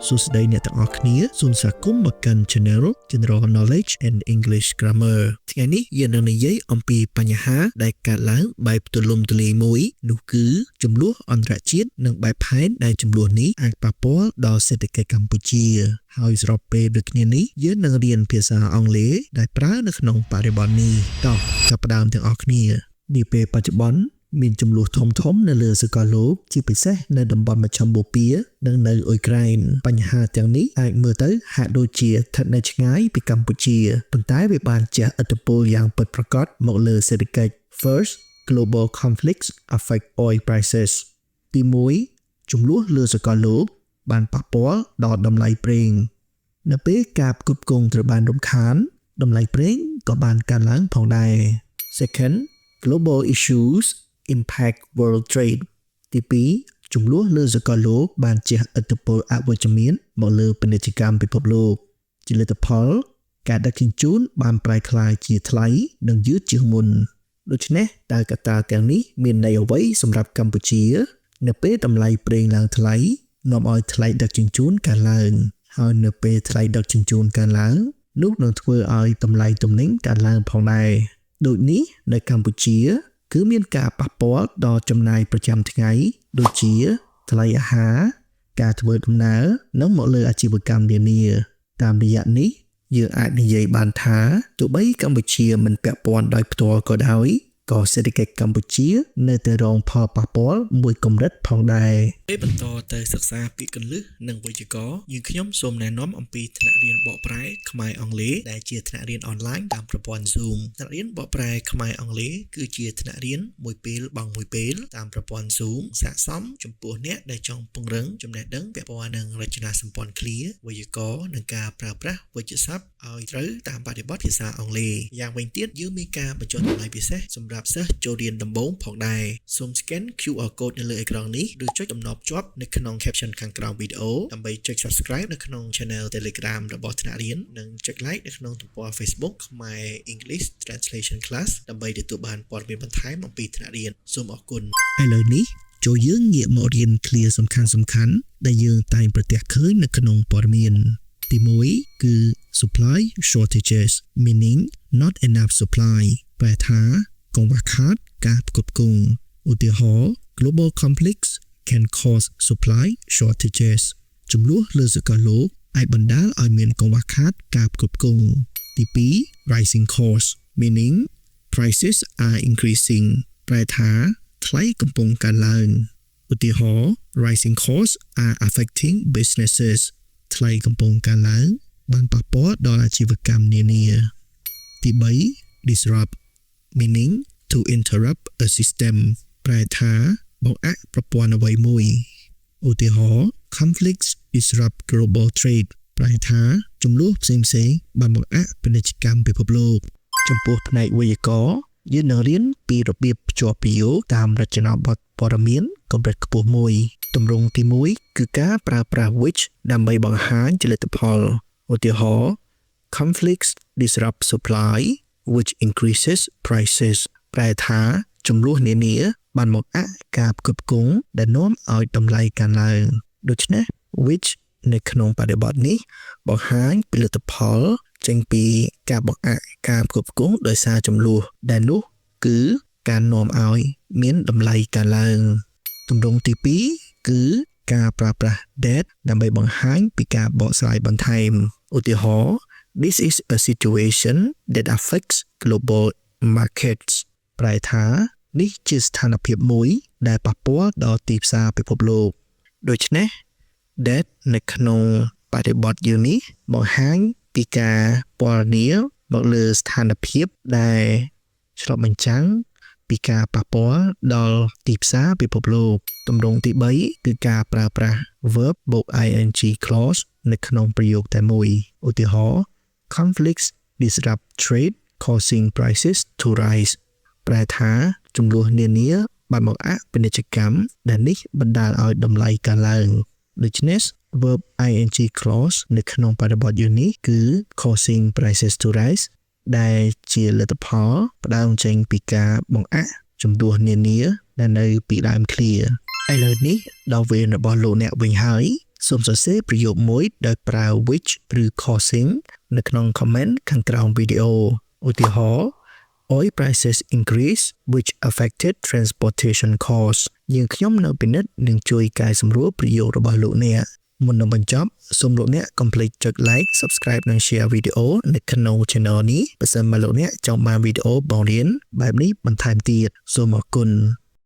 សួស្តីអ្នកទាំងអស់គ្នាសូមស្វាគមន៍មកកាន់ Channel General Knowledge and English Grammar ថ្ងៃនេះយើងនឹងនិយាយអំពីបញ្ហាដែលកើតឡើងបែបទូលំទូលាយមួយនោះគឺចំនួនអន្តរជាតិនិងបែបផែនដែលចំនួននេះអាចប៉ះពាល់ដល់សេដ្ឋកិច្ចកម្ពុជាហើយស្របពេលដូចគ្នានេះយើងនឹងរៀនភាសាអង់គ្លេសដែលប្រើនៅក្នុងបរិបទនេះតោះចាប់ផ្ដើមទាំងអស់គ្នានាពេលបច្ចុប្បន្នមានចំនួនធំៗនៅលើសកលលោកជាពិសេសនៅតំបន់មជ្ឈមបូព៌ានិងនៅអ៊ុយក្រែនបញ្ហាទាំងនេះអាចមើលទៅហាក់ដូចជាស្ថិតនៅឆ្ងាយពីកម្ពុជាប៉ុន្តែវាបានជះឥទ្ធិពលយ៉ាងពិតប្រាកដមកលើសេដ្ឋកិច្ច First global conflicts affect oil prices ទី1ចំនួនលើសកលលោកបានប៉ះពាល់ដល់តម្លៃប្រេងនៅពេលការផ្គត់ផ្គង់ត្រូវបានរំខានតម្លៃប្រេងក៏បានកើនឡើងផងដែរ Second global issues impact world trade ទី2ចំនួនលើសកលលោកបានជះឥទ្ធិពលអវិជ្ជមានមកលើពាណិជ្ជកម្មពិភពលោកជាលទ្ធផលការដឹកជញ្ជូនបានប្រែក្លាយជាថ្លៃនិងយឺតជាងមុនដូច្នេះតើកត្តាទាំងនេះមានន័យអ្វីសម្រាប់កម្ពុជានៅពេលតម្លៃប្រេងឡើងថ្លៃនាំឲ្យថ្លៃដឹកជញ្ជូនកើនឡើងហើយនៅពេលថ្លៃដឹកជញ្ជូនកើនឡើងនោះនឹងធ្វើឲ្យតម្លៃទំនិញកើនឡើងផងដែរដូចនេះនៅកម្ពុជាគឺមានការប៉ះពាល់ដល់ចំណាយប្រចាំថ្ងៃដូចជាថ្លៃអាហារការធ្វើដំណើរនិងមកលើអាជីវកម្មនានាតាមរយៈនេះយើងអាចនិយាយបានថាទោះបីកម្ពុជាមិនពាក់ព័ន្ធដោយផ្ទាល់ក៏ដោយក៏សេដ្ឋកិច្ចកម្ពុជានៅតែរងផលប៉ះពាល់មួយកម្រិតផងដែរពេលបន្តទៅសិក្សាពីគន្លឹះនិងវេយ្យាករណ៍យើងខ្ញុំសូមណែនាំអំពីថ្នាក់រៀនបកប្រែខ្មែរអង់គ្លេសដែលជាថ្នាក់រៀនអនឡាញតាមប្រព័ន្ធ Zoom ថ្នាក់រៀនបកប្រែខ្មែរអង់គ្លេសគឺជាថ្នាក់រៀនមួយពេលបងមួយពេលតាមប្រព័ន្ធ Zoom ស័ក្តិសមចំពោះអ្នកដែលចង់ពង្រឹងចំណេះដឹងពាក់ព័ន្ធនឹងរចនាសម្ព័ន្ធឃ្លាវេយ្យាករណ៍និងការប្រើប្រាស់វេជ្ជសព្ទឲ្យត្រូវតាមបរិបទភាសាអង់គ្លេសយ៉ាងវិញទៀតយើងមានការបញ្ចុះតម្លៃពិសេសសម្រាប់សិស្សចូលរៀនដំបូងផងដែរសូម scan QR code នៅលើអេក្រង់នេះឬចុចតំណជាប់នៅក្នុង caption ខាងក្រោមវីដេអូដើម្បីចុច subscribe នៅក្នុង channel Telegram របស់ថ្នាក់រៀននិងចុច like នៅក្នុងទំព័រ Facebook ខ្មែរ English Translation Class ដើម្បីទទួលបានព័ត៌មានបន្ថែមអំពីថ្នាក់រៀនសូមអរគុណឥឡូវនេះចូលយើងងាកមករៀន clear សំខាន់ៗដែលយើងតែងប្រទះឃើញនៅក្នុងព័ត៌មានទី1គឺ supply shortages meaning not enough supply ប្រែថាកង្វះខាតការផ្គត់ផ្គង់ឧទាហរណ៍ global conflicts can cause supply shortages ចំនួនលើសកលលោកអាចបណ្ដាលឲ្យមានកង្វះខាតការផ្គត់ផ្គង់ទី2 rising costs meaning prices are increasing ប្រែថាថ្លៃកំពុងកើនឡើងឧទាហរណ៍ rising costs are affecting businesses ថ្លៃកំពុងកើនឡើងបានប៉ះពាល់ដល់អាជីវកម្មនានាទី3 disrupt meaning to interrupt a system ប្រែថាបង្អាក់ប្រព័ន្ធអ្វីមួយឧទាហរណ៍ conflicts disrupt global trade ប្រែថាចំនួនផ្សេងៗបានបង្អាក់ពាណិជ្ជកម្មពិភពលោកចំពោះផ្នែកវេយ្យាករណ៍យើងនឹងរៀនពីរបៀបភ្ជាប់ប្រយោគតាមរចនាបថព័ត៌មានកម្រិតខ្ពស់មួយទម្រង់ទី1គឺការប្រើប្រាស់ which ដើម្បីបង្ហាញជាលទ្ធផលឧទាហរណ៍ conflicts disrupt supply which increases prices ប្រែថាចំនួននានាបានមកអាក់ការផ្គត់ផ្គង់ដែលនាំឲ្យតម្លៃកើនឡើងដូច្នេះ which នៅក្នុងបរិបទនេះបង្ហាញពីលទ្ធផលចេញពីការបង្អាក់ការផ្គត់ផ្គង់ដោយសារចំនួនដែលនោះគឺការនាំឲ្យមានតម្លៃកើនឡើងទម្រង់ទី2គឺការប្រើប្រាស់ that ដើម្បីបង្ហាញពីការបកស្រាយបន្ថែមឧទាហរណ៍ This is a situation that affects global markets ប្រែថានេះជាស្ថានភាពមួយដែលប៉ះពាល់ដល់ទីផ្សារពិភពលោកដូច្នេះ that នៅក្នុងបរិបទយើងនេះបង្ហាញពីការពណ៌នាមកលើស្ថានភាពដែលឆ្លុះបញ្ចាំងពីការប៉ះពាល់ដល់ទីផ្សារពិភពលោកទម្រង់ទី3គឺការប្រើប្រាស់ verb បូក ing clause នៅក្នុងប្រយោគតែមួយឧទាហរណ៍ conflicts disrupt trade causing prices to rise ប្រែថាចំនួននានាបានបង្អាក់ពាណិជ្ជកម្មដែលនេះបណ្ដាលឲ្យតម្លៃកើនឡើងដូច្នេះ verb ing clause នៅក្នុងបរិបទយើងនេះគឺ causing prices to rise ដែលជាលទ្ធផលផ្ដើមចេញពីការបង្អាក់ចំនួននានាដែលនៅពីដើមឃ្លាឥឡូវនេះដល់វេនរបស់លោកអ្នកវិញហើយ សូមសរសេរប្រយោគមួយដោយប្រើ which ឬ causing នៅក្នុង comment ខាងក្រោមវីដេអូឧទាហរណ៍ oil prices increase which affected transportation costs យើងខ្ញុំនៅពិនិត្យនឹងជួយកែសម្រួលប្រយោគរបស់លោកអ្នកមុននឹងបញ្ចប់សូមលោកអ្នកកុំភ្លេចចុច like subscribe និង share វីដេអូនៅក្នុង channel នេះបើសិនមកលោកអ្នកចង់បានវីដេអូបង្រៀនបែបនេះបន្ថែមទៀតសូមអរគុណ